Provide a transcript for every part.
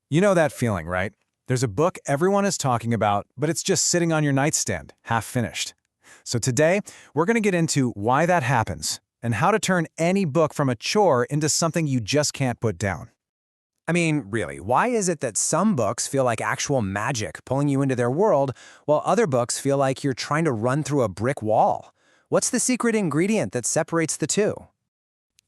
You know that feeling, right? There's a book everyone is talking about, but it's just sitting on your nightstand, half finished. So today, we're going to get into why that happens and how to turn any book from a chore into something you just can't put down. I mean, really, why is it that some books feel like actual magic pulling you into their world, while other books feel like you're trying to run through a brick wall? What's the secret ingredient that separates the two?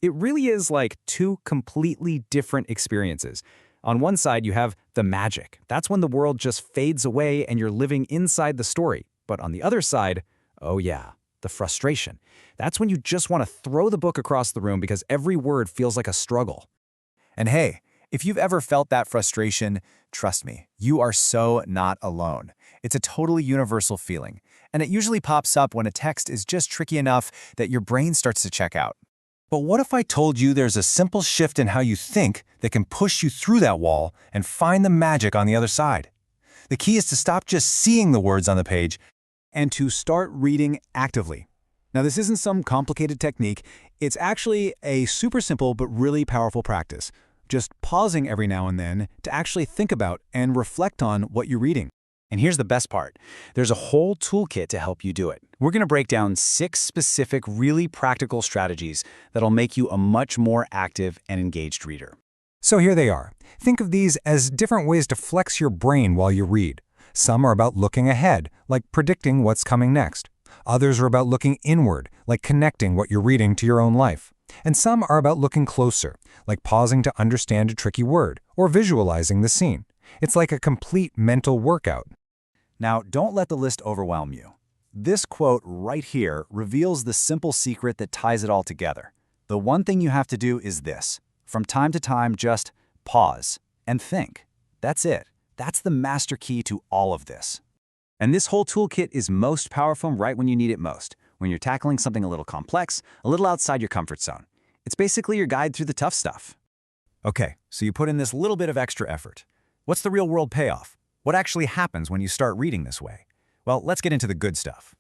It really is like two completely different experiences. On one side, you have the magic. That's when the world just fades away and you're living inside the story. But on the other side, oh yeah, the frustration. That's when you just want to throw the book across the room because every word feels like a struggle. And hey, if you've ever felt that frustration, trust me, you are so not alone. It's a totally universal feeling, and it usually pops up when a text is just tricky enough that your brain starts to check out. But what if I told you there's a simple shift in how you think that can push you through that wall and find the magic on the other side? The key is to stop just seeing the words on the page and to start reading actively. Now, this isn't some complicated technique. It's actually a super simple but really powerful practice. Just pausing every now and then to actually think about and reflect on what you're reading. And here's the best part. There's a whole toolkit to help you do it. We're going to break down 6 specific, really practical strategies that'll make you a much more active and engaged reader. So here they are. Think of these as different ways to flex your brain while you read. Some are about looking ahead, like predicting what's coming next. Others are about looking inward, like connecting what you're reading to your own life. And some are about looking closer, like pausing to understand a tricky word or visualizing the scene. It's like a complete mental workout. Now, don't let the list overwhelm you. This quote right here reveals the simple secret that ties it all together. The one thing you have to do is this. From time to time, just pause and think. That's it. That's the master key to all of this. And this whole toolkit is most powerful right when you need it most, when you're tackling something a little complex, a little outside your comfort zone. It's basically your guide through the tough stuff. Okay, so you put in this little bit of extra effort. What's the real-world payoff? What actually happens when you start reading this way? Well, let's get into the good stuff.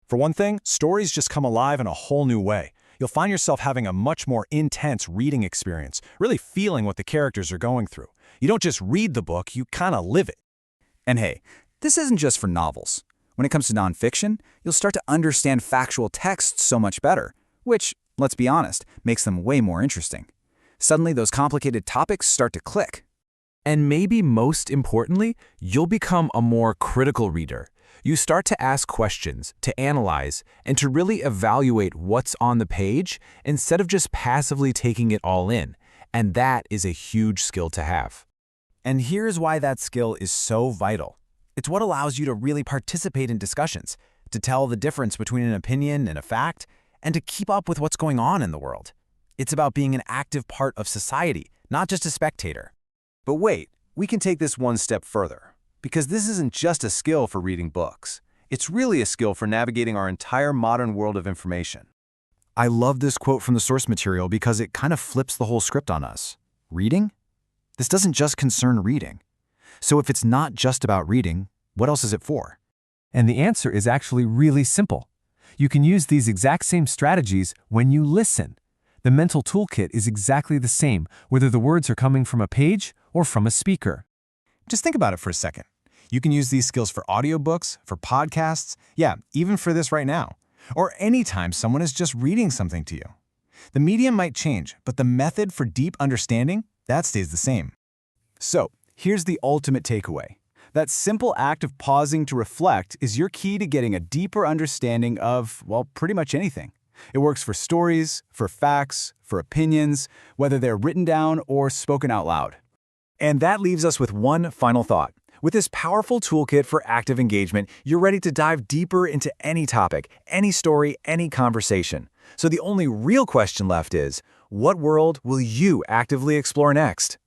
For one thing, stories just come alive in a whole new way. You'll find yourself having a much more intense reading experience, really feeling what the characters are going through. You don't just read the book, you kind of live it. And hey, this isn't just for novels. When it comes to nonfiction, you'll start to understand factual texts so much better, which, let's be honest, makes them way more interesting. Suddenly, those complicated topics start to click. And maybe most importantly, you'll become a more critical reader. You start to ask questions, to analyze, and to really evaluate what's on the page instead of just passively taking it all in. And that is a huge skill to have. And here's why that skill is so vital. It's what allows you to really participate in discussions, to tell the difference between an opinion and a fact, and to keep up with what's going on in the world. It's about being an active part of society, not just a spectator. But wait, we can take this one step further, because this isn't just a skill for reading books. It's really a skill for navigating our entire modern world of information. I love this quote from the source material because it kind of flips the whole script on us. Reading? This doesn't just concern reading. So if it's not just about reading, what else is it for? And the answer is actually really simple. You can use these exact same strategies when you listen. The mental toolkit is exactly the same, whether the words are coming from a page or from a speaker. Just think about it for a second. You can use these skills for audiobooks, for podcasts, yeah, even for this right now, or anytime someone is just reading something to you. The medium might change, but the method for deep understanding, that stays the same. So, here's the ultimate takeaway. That simple act of pausing to reflect is your key to getting a deeper understanding of, well, pretty much anything. It works for stories, for facts, for opinions, whether they're written down or spoken out loud. And that leaves us with one final thought. With this powerful toolkit for active engagement, you're ready to dive deeper into any topic, any story, any conversation. So the only real question left is, what world will you actively explore next?